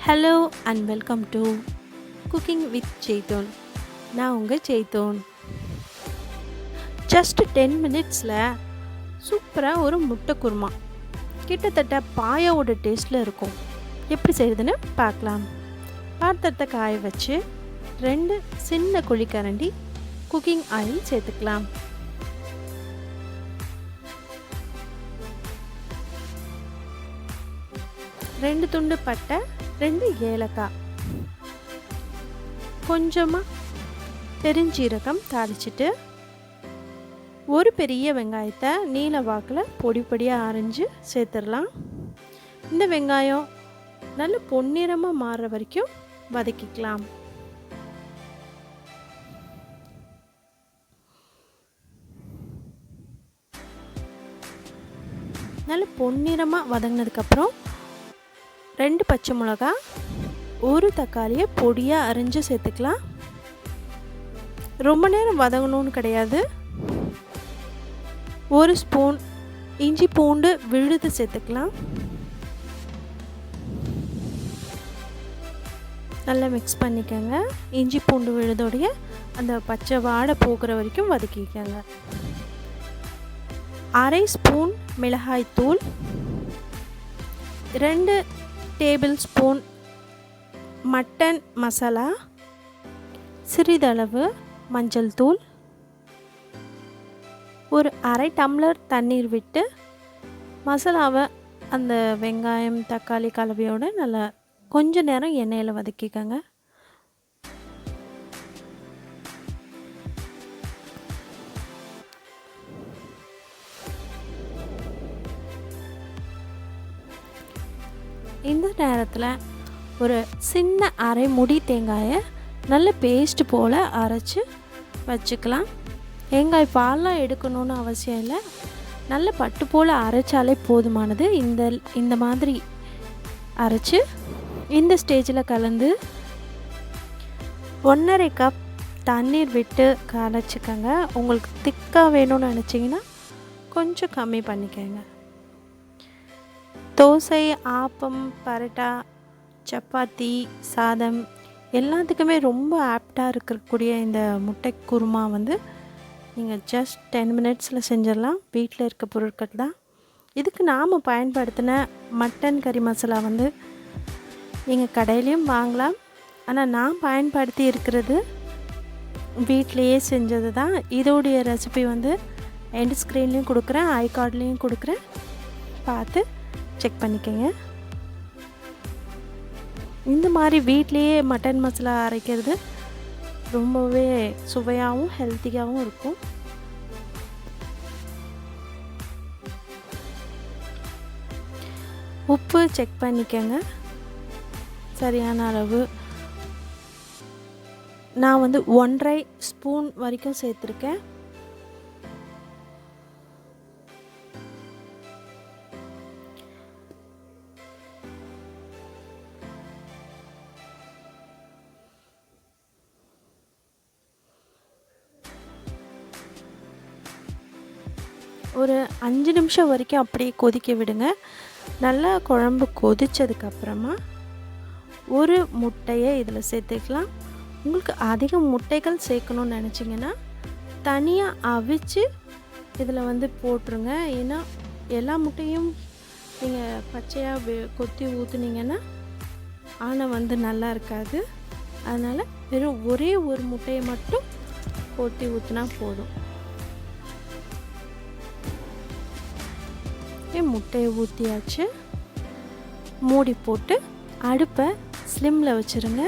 Hello and welcome to cooking with Jaython. நான் உங்கள் ஜெய்தோன். Just 10 மினிட்ஸில் சூப்பராக ஒரு முட்டை குருமா, கிட்டத்தட்ட பாயாவோட டேஸ்ட்டில் இருக்கும். எப்படி செய்யுதுன்னு பார்க்கலாம். பாத்திரத்தை காய வச்சு 2 சின்ன குழிக்கரண்டி குக்கிங் ஆயில் சேர்த்துக்கலாம். ரெண்டு துண்டு பட்டை, 2 ஏலக்காய், கொஞ்சமாக பெருஞ்சீரகம் தாளிச்சிட்டு, ஒரு பெரிய வெங்காயத்தை நீல வாக்கில் பொடி பொடியாக அரைஞ்சி சேர்த்துடலாம். இந்த வெங்காயம் நல்ல பொன்னிறமாக மாறுற வரைக்கும் வதக்கிக்கலாம். நல்ல பொன்னிறமாக வதங்கினதுக்கப்புறம் 2 பச்சை மிளகா, 1 தக்காளியை பொடியாக அரைஞ்சி சேர்த்துக்கலாம். ரொம்ப நேரம் வதங்கணும்னு கிடையாது. 1 ஸ்பூன் இஞ்சி பூண்டு விழுது சேர்த்துக்கலாம். நல்லா மிக்ஸ் பண்ணிக்கோங்க. இஞ்சி பூண்டு விழுதோடைய அந்த பச்சை வாடை போகிற வரைக்கும் வதக்கிக்கோங்க. 1/2 ஸ்பூன் மிளகாய்த்தூள், 2 டேபிள் ஸ்பூன் மட்டன் மசாலா, சிறிதளவு மஞ்சள் தூள், ஒரு 1/2 டம்ளர் தண்ணீர் விட்டு மசாலாவை அந்த வெங்காயம் தக்காளி கலவையோடு நல்லா கொஞ்ச நேரம் எண்ணெயில் வதக்கிக்கோங்க. இந்த நேரத்தில் ஒரு சின்ன 1/2 முடி தேங்காயை நல்ல பேஸ்ட் போல் அரைச்சி வச்சுக்கலாம். தேங்காய் பால்லாம் எடுக்கணும்னு அவசியம் இல்லை. நல்ல பட்டு போல் அரைச்சாலே போதுமானது. இந்த மாதிரி அரைச்சி இந்த ஸ்டேஜில் கலந்து 1/2 கப் தண்ணீர் விட்டு கரைச்சிக்கோங்க. உங்களுக்கு திக்காக வேணும்னு நினச்சிங்கன்னா கொஞ்சம் கம்மி பண்ணிக்கோங்க. தோசை, ஆப்பம், பரோட்டா, சப்பாத்தி, சாதம் எல்லாத்துக்குமே ரொம்ப ஆப்டாக இருக்கக்கூடிய இந்த முட்டை குருமா நீங்கள் ஜஸ்ட் 10 மினிட்ஸில் செஞ்சிடலாம். வீட்டில் இருக்க பொருட்கள் தான். இதுக்கு நாம் பயன்படுத்தின மட்டன் கறி மசாலா நீங்கள் கடையிலையும் வாங்கலாம். ஆனால் நான் பயன்படுத்தி இருக்கிறது வீட்டிலையே செஞ்சது தான். இதோடைய ரெசிபி எண்ட் ஸ்க்ரீன்லேயும் கொடுக்குறேன், ஐ கார்ட்லேயும் கொடுக்குறேன், பார்த்து செக் பண்ணிக்கோங்க. இந்த மாதிரி வீட்லேயே மட்டன் மசாலா அரைக்கிறது ரொம்பவே சுவையாகவும் ஹெல்த்தியாகவும் இருக்கும். உப்பு செக் பண்ணிக்கோங்க, சரியான அளவு. நான் 1/2 ஸ்பூன் வரைக்கும் சேர்த்துருக்கேன். ஒரு 5 நிமிஷம் வரைக்கும் அப்படியே கொதிக்க விடுங்க. நல்லா குழம்பு கொதித்ததுக்கப்புறமா ஒரு முட்டையை இதில் சேர்த்துக்கலாம். உங்களுக்கு அதிக முட்டைகள் சேர்க்கணுன்னு நினச்சிங்கன்னா தனியாக அவிச்சு இதில் போட்டுருங்க. ஏன்னா எல்லா முட்டையும் நீங்கள் பச்சையாக கொத்தி ஊற்றுனீங்கன்னா ஆனால் நல்லா இருக்காது. அதனால் வெறும் ஒரே ஒரு முட்டையை மட்டும் கொத்தி ஊற்றினா போதும். முட்டையை ஊற்றியாச்சு. மூடி போட்டு அடுப்பை ஸ்லிம்மில் வச்சுருங்க.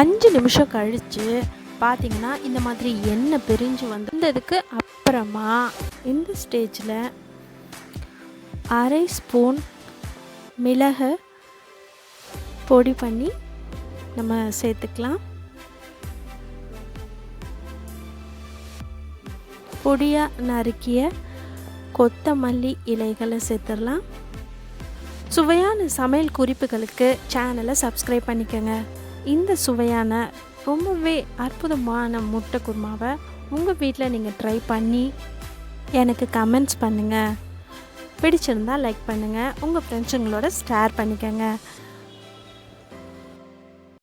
5 நிமிஷம் கழித்து பார்த்திங்கன்னா இந்த மாதிரி எண்ணெய் பிரிஞ்சு வந்ததுக்கு அப்புறமா இந்த ஸ்டேஜில் 1/2 ஸ்பூன் மிளகை பொடி பண்ணி நம்ம சேர்த்துக்கலாம். பொடியாக நறுக்கிய கொத்தமல்லி இலைகளை சேர்த்துடலாம். சுவையான சமையல் குறிப்புகளுக்கு சேனலை சப்ஸ்கிரைப் பண்ணிக்கோங்க. இந்த சுவையான ரொம்பவே அற்புதமான முட்டை குருமாவை உங்கள் வீட்டில் நீங்கள் ட்ரை பண்ணி எனக்கு கமெண்ட்ஸ் பண்ணுங்கள். பிடிச்சிருந்தால் லைக் பண்ணுங்கள், உங்கள் ஃப்ரெண்ட்ஸுங்களோட ஷேர் பண்ணிக்கோங்க.